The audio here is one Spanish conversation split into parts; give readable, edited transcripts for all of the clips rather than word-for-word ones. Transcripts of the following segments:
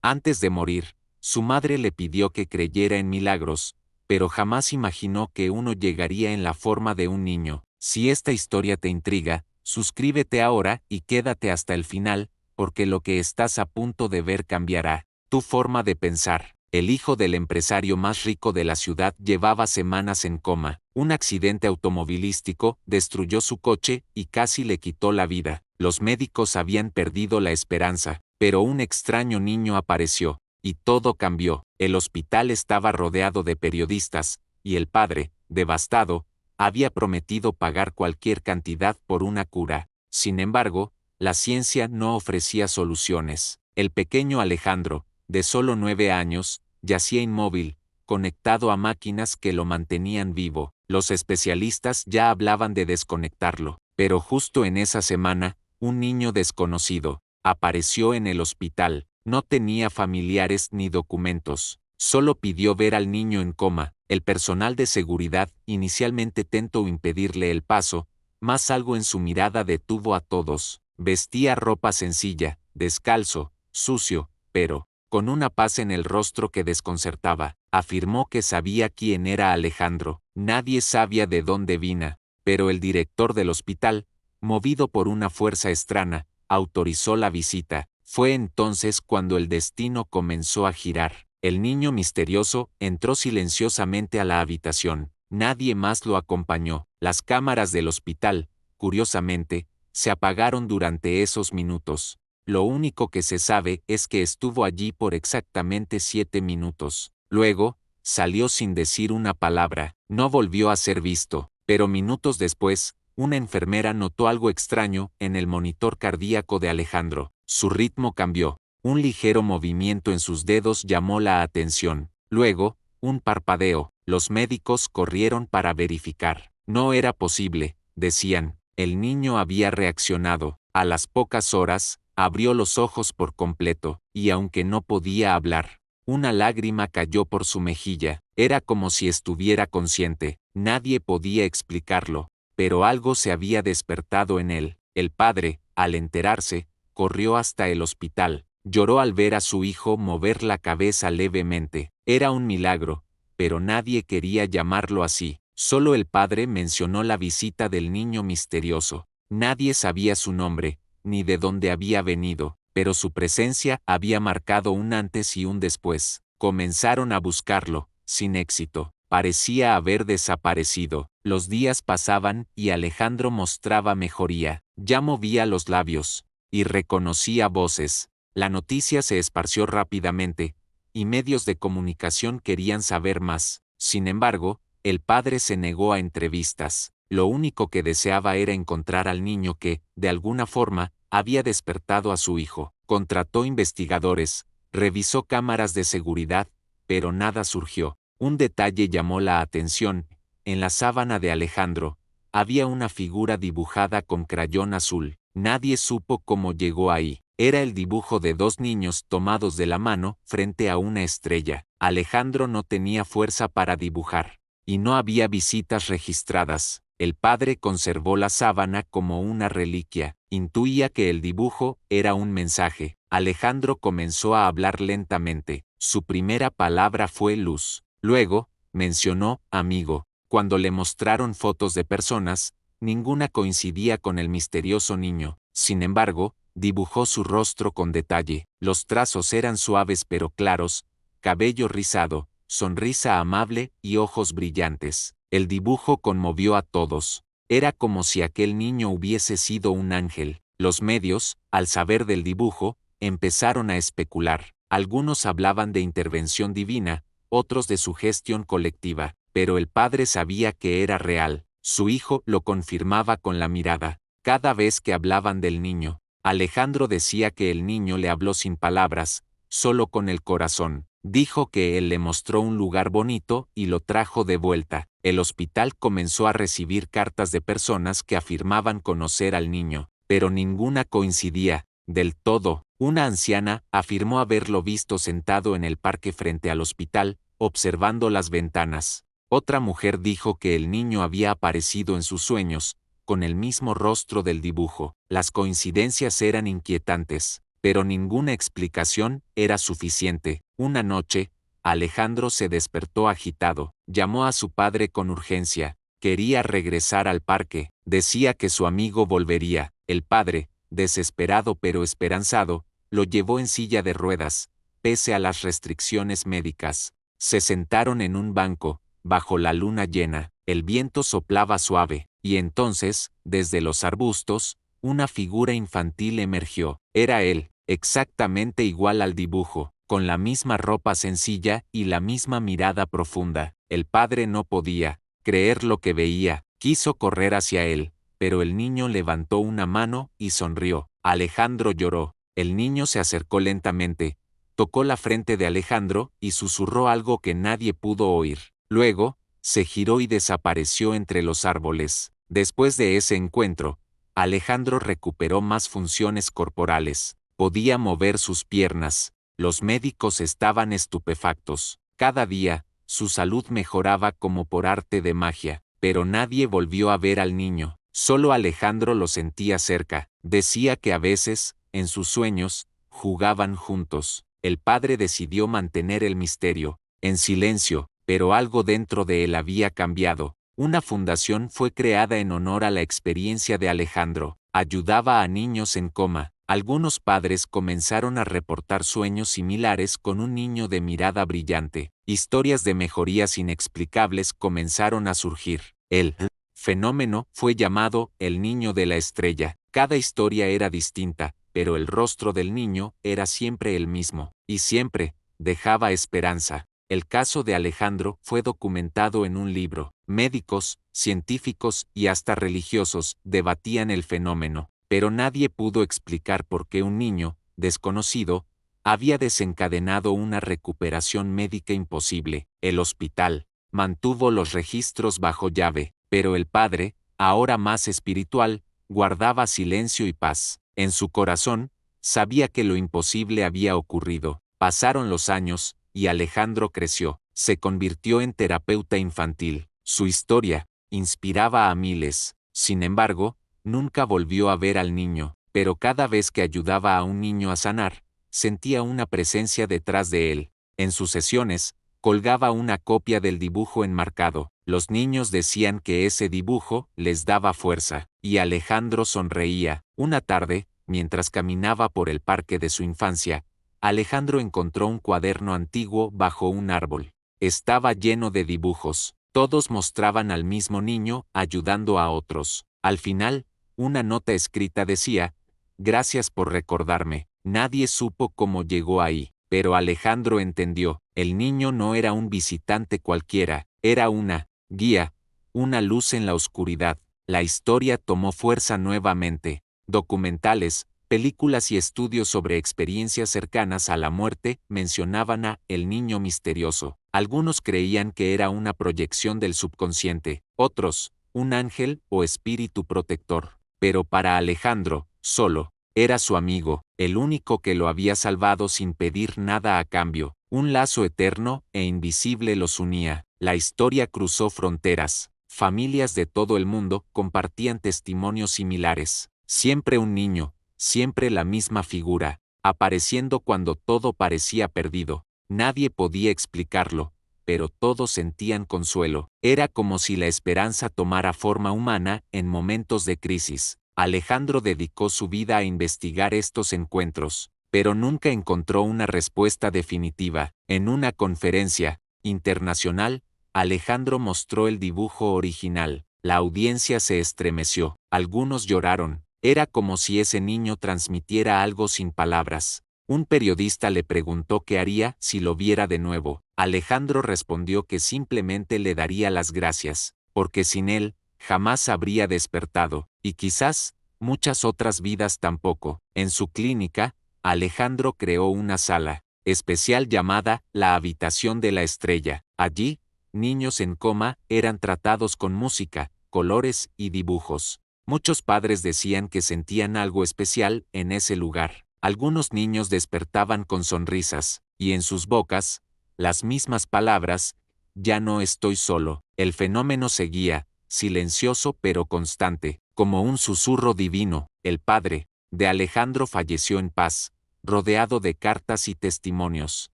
Antes de morir, su madre le pidió que creyera en milagros, pero jamás imaginó que uno llegaría en la forma de un niño. Si esta historia te intriga, suscríbete ahora y quédate hasta el final, porque lo que estás a punto de ver cambiará tu forma de pensar. El hijo del empresario más rico de la ciudad llevaba semanas en coma. Un accidente automovilístico destruyó su coche y casi le quitó la vida. Los médicos habían perdido la esperanza, pero un extraño niño apareció, y todo cambió. El hospital estaba rodeado de periodistas, y el padre, devastado, había prometido pagar cualquier cantidad por una cura. Sin embargo, la ciencia no ofrecía soluciones. El pequeño Alejandro, de solo 9 años, yacía inmóvil, conectado a máquinas que lo mantenían vivo. Los especialistas ya hablaban de desconectarlo, pero justo en esa semana, un niño desconocido apareció en el hospital. No tenía familiares ni documentos. Solo pidió ver al niño en coma. El personal de seguridad inicialmente tentó impedirle el paso, mas algo en su mirada detuvo a todos. Vestía ropa sencilla, descalzo, sucio, pero con una paz en el rostro que desconcertaba. Afirmó que sabía quién era Alejandro. Nadie sabía de dónde vino, pero el director del hospital, movido por una fuerza extraña, autorizó la visita. Fue entonces cuando el destino comenzó a girar. El niño misterioso entró silenciosamente a la habitación. Nadie más lo acompañó. Las cámaras del hospital, curiosamente, se apagaron durante esos minutos. Lo único que se sabe es que estuvo allí por exactamente 7 minutos. Luego, salió sin decir una palabra. No volvió a ser visto, pero minutos después, una enfermera notó algo extraño en el monitor cardíaco de Alejandro. Su ritmo cambió. Un ligero movimiento en sus dedos llamó la atención. Luego, un parpadeo. Los médicos corrieron para verificar. No era posible, decían. El niño había reaccionado. A las pocas horas, abrió los ojos por completo, y aunque no podía hablar, una lágrima cayó por su mejilla. Era como si estuviera consciente. Nadie podía explicarlo, pero algo se había despertado en él. El padre, al enterarse, corrió hasta el hospital. Lloró al ver a su hijo mover la cabeza levemente. Era un milagro, pero nadie quería llamarlo así. Solo el padre mencionó la visita del niño misterioso. Nadie sabía su nombre, ni de dónde había venido, pero su presencia había marcado un antes y un después. Comenzaron a buscarlo, sin éxito. Parecía haber desaparecido. Los días pasaban y Alejandro mostraba mejoría. Ya movía los labios y reconocía voces. La noticia se esparció rápidamente, y medios de comunicación querían saber más. Sin embargo, el padre se negó a entrevistas. Lo único que deseaba era encontrar al niño que, de alguna forma, había despertado a su hijo. Contrató investigadores, revisó cámaras de seguridad, pero nada surgió. Un detalle llamó la atención. En la sábana de Alejandro, había una figura dibujada con crayón azul. Nadie supo cómo llegó ahí. Era el dibujo de 2 niños tomados de la mano frente a una estrella. Alejandro no tenía fuerza para dibujar, y no había visitas registradas. El padre conservó la sábana como una reliquia. Intuía que el dibujo era un mensaje. Alejandro comenzó a hablar lentamente. Su primera palabra fue luz. Luego, mencionó amigo. Cuando le mostraron fotos de personas, ninguna coincidía con el misterioso niño. Sin embargo, dibujó su rostro con detalle. Los trazos eran suaves pero claros, cabello rizado, sonrisa amable y ojos brillantes. El dibujo conmovió a todos. Era como si aquel niño hubiese sido un ángel. Los medios, al saber del dibujo, empezaron a especular. Algunos hablaban de intervención divina, otros de sugestión colectiva, pero el padre sabía que era real. Su hijo lo confirmaba con la mirada. Cada vez que hablaban del niño, Alejandro decía que el niño le habló sin palabras, solo con el corazón. Dijo que él le mostró un lugar bonito y lo trajo de vuelta. El hospital comenzó a recibir cartas de personas que afirmaban conocer al niño, pero ninguna coincidía del todo. Una anciana afirmó haberlo visto sentado en el parque frente al hospital, observando las ventanas. Otra mujer dijo que el niño había aparecido en sus sueños, con el mismo rostro del dibujo. Las coincidencias eran inquietantes, pero ninguna explicación era suficiente. Una noche, Alejandro se despertó agitado, llamó a su padre con urgencia, quería regresar al parque, decía que su amigo volvería. El padre, desesperado pero esperanzado, lo llevó en silla de ruedas, pese a las restricciones médicas. Se sentaron en un banco, bajo la luna llena, el viento soplaba suave, y entonces, desde los arbustos, una figura infantil emergió. Era él, exactamente igual al dibujo, con la misma ropa sencilla y la misma mirada profunda. El padre no podía creer lo que veía, quiso correr hacia él, pero el niño levantó una mano y sonrió. Alejandro lloró. El niño se acercó lentamente, tocó la frente de Alejandro y susurró algo que nadie pudo oír. Luego, se giró y desapareció entre los árboles. Después de ese encuentro, Alejandro recuperó más funciones corporales. Podía mover sus piernas. Los médicos estaban estupefactos. Cada día, su salud mejoraba como por arte de magia, pero nadie volvió a ver al niño. Solo Alejandro lo sentía cerca. Decía que a veces, en sus sueños, jugaban juntos. El padre decidió mantener el misterio, en silencio, pero algo dentro de él había cambiado. Una fundación fue creada en honor a la experiencia de Alejandro. Ayudaba a niños en coma. Algunos padres comenzaron a reportar sueños similares con un niño de mirada brillante. Historias de mejorías inexplicables comenzaron a surgir. El fenómeno fue llamado el niño de la estrella. Cada historia era distinta, pero el rostro del niño era siempre el mismo, y siempre dejaba esperanza. El caso de Alejandro fue documentado en un libro. Médicos, científicos y hasta religiosos debatían el fenómeno, pero nadie pudo explicar por qué un niño, desconocido, había desencadenado una recuperación médica imposible. El hospital mantuvo los registros bajo llave, pero el padre, ahora más espiritual, guardaba silencio y paz. En su corazón, sabía que lo imposible había ocurrido. Pasaron los años, y Alejandro creció. Se convirtió en terapeuta infantil. Su historia inspiraba a miles. Sin embargo, nunca volvió a ver al niño, pero cada vez que ayudaba a un niño a sanar, sentía una presencia detrás de él. En sus sesiones, colgaba una copia del dibujo enmarcado. Los niños decían que ese dibujo les daba fuerza, y Alejandro sonreía. Una tarde, mientras caminaba por el parque de su infancia, Alejandro encontró un cuaderno antiguo bajo un árbol. Estaba lleno de dibujos. Todos mostraban al mismo niño ayudando a otros. Al final, una nota escrita decía: «Gracias por recordarme». Nadie supo cómo llegó ahí, pero Alejandro entendió. El niño no era un visitante cualquiera, era una guía, una luz en la oscuridad. La historia tomó fuerza nuevamente. Documentales, películas y estudios sobre experiencias cercanas a la muerte mencionaban a el niño misterioso. Algunos creían que era una proyección del subconsciente, otros, un ángel o espíritu protector. Pero para Alejandro, solo, era su amigo, el único que lo había salvado sin pedir nada a cambio. Un lazo eterno e invisible los unía. La historia cruzó fronteras. Familias de todo el mundo compartían testimonios similares. Siempre un niño, siempre la misma figura, apareciendo cuando todo parecía perdido. Nadie podía explicarlo, pero todos sentían consuelo. Era como si la esperanza tomara forma humana en momentos de crisis. Alejandro dedicó su vida a investigar estos encuentros, pero nunca encontró una respuesta definitiva. En una conferencia internacional, Alejandro mostró el dibujo original. La audiencia se estremeció. Algunos lloraron. Era como si ese niño transmitiera algo sin palabras. Un periodista le preguntó qué haría si lo viera de nuevo. Alejandro respondió que simplemente le daría las gracias, porque sin él, jamás habría despertado, y quizás, muchas otras vidas tampoco. En su clínica, Alejandro creó una sala especial llamada la Habitación de la Estrella. Allí, niños en coma eran tratados con música, colores y dibujos. Muchos padres decían que sentían algo especial en ese lugar. Algunos niños despertaban con sonrisas, y en sus bocas, las mismas palabras: «Ya no estoy solo». El fenómeno seguía, silencioso pero constante, como un susurro divino. El padre de Alejandro falleció en paz, rodeado de cartas y testimonios.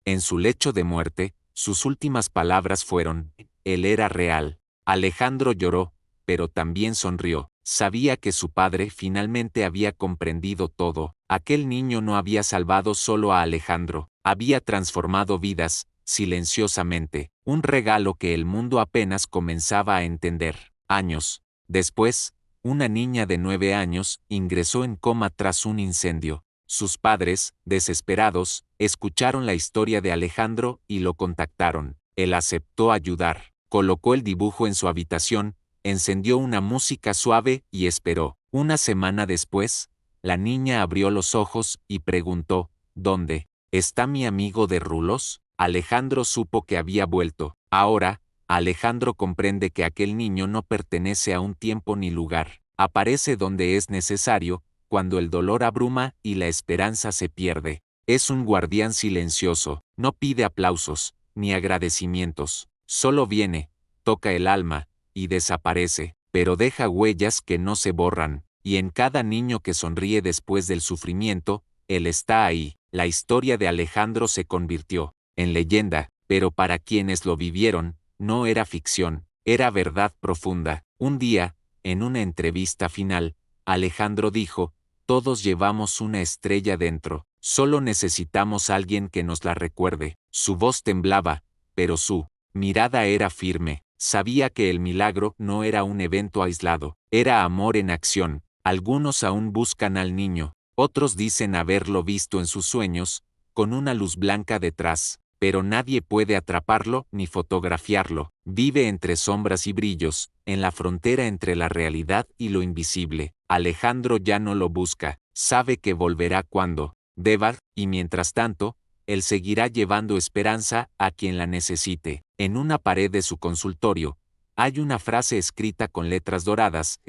En su lecho de muerte, sus últimas palabras fueron: él era real. Alejandro lloró, pero también sonrió. Sabía que su padre finalmente había comprendido todo. Aquel niño no había salvado solo a Alejandro, había transformado vidas, silenciosamente, un regalo que el mundo apenas comenzaba a entender. Años después, una niña de 9 años ingresó en coma tras un incendio. Sus padres, desesperados, escucharon la historia de Alejandro y lo contactaron. Él aceptó ayudar, colocó el dibujo en su habitación, encendió una música suave y esperó. Una semana después, la niña abrió los ojos y preguntó: ¿dónde está mi amigo de rulos? Alejandro supo que había vuelto. Ahora, Alejandro comprende que aquel niño no pertenece a un tiempo ni lugar. Aparece donde es necesario, cuando el dolor abruma y la esperanza se pierde. Es un guardián silencioso, no pide aplausos, ni agradecimientos. Solo viene, toca el alma, y desaparece, pero deja huellas que no se borran, y en cada niño que sonríe después del sufrimiento, él está ahí. La historia de Alejandro se convirtió en leyenda, pero para quienes lo vivieron, no era ficción, era verdad profunda. Un día, en una entrevista final, Alejandro dijo: todos llevamos una estrella dentro, solo necesitamos a alguien que nos la recuerde. Su voz temblaba, pero su mirada era firme. Sabía que el milagro no era un evento aislado, era amor en acción. Algunos aún buscan al niño, otros dicen haberlo visto en sus sueños, con una luz blanca detrás, pero nadie puede atraparlo ni fotografiarlo. Vive entre sombras y brillos, en la frontera entre la realidad y lo invisible. Alejandro ya no lo busca, sabe que volverá cuando deba, y mientras tanto, él seguirá llevando esperanza a quien la necesite. En una pared de su consultorio, hay una frase escrita con letras doradas: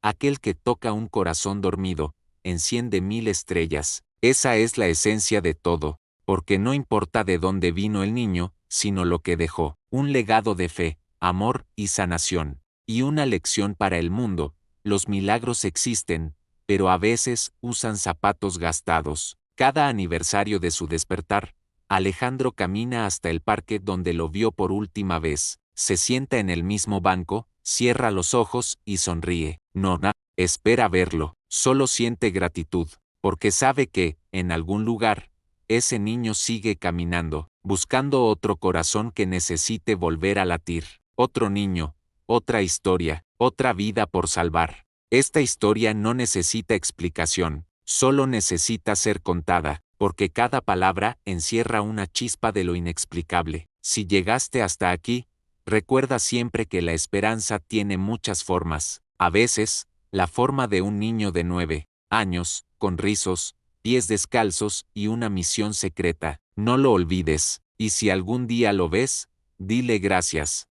aquel que toca un corazón dormido, enciende 1000 estrellas. Esa es la esencia de todo, porque no importa de dónde vino el niño, sino lo que dejó, un legado de fe, amor y sanación. Y una lección para el mundo: los milagros existen, pero a veces usan zapatos gastados. Cada aniversario de su despertar, Alejandro camina hasta el parque donde lo vio por última vez, se sienta en el mismo banco, cierra los ojos y sonríe. No espera verlo, solo siente gratitud, porque sabe que, en algún lugar, ese niño sigue caminando, buscando otro corazón que necesite volver a latir. Otro niño, otra historia, otra vida por salvar. Esta historia no necesita explicación, solo necesita ser contada, porque cada palabra encierra una chispa de lo inexplicable. Si llegaste hasta aquí, recuerda siempre que la esperanza tiene muchas formas. A veces, la forma de un niño de 9 años, con rizos, pies descalzos y una misión secreta. No lo olvides, y si algún día lo ves, dile gracias.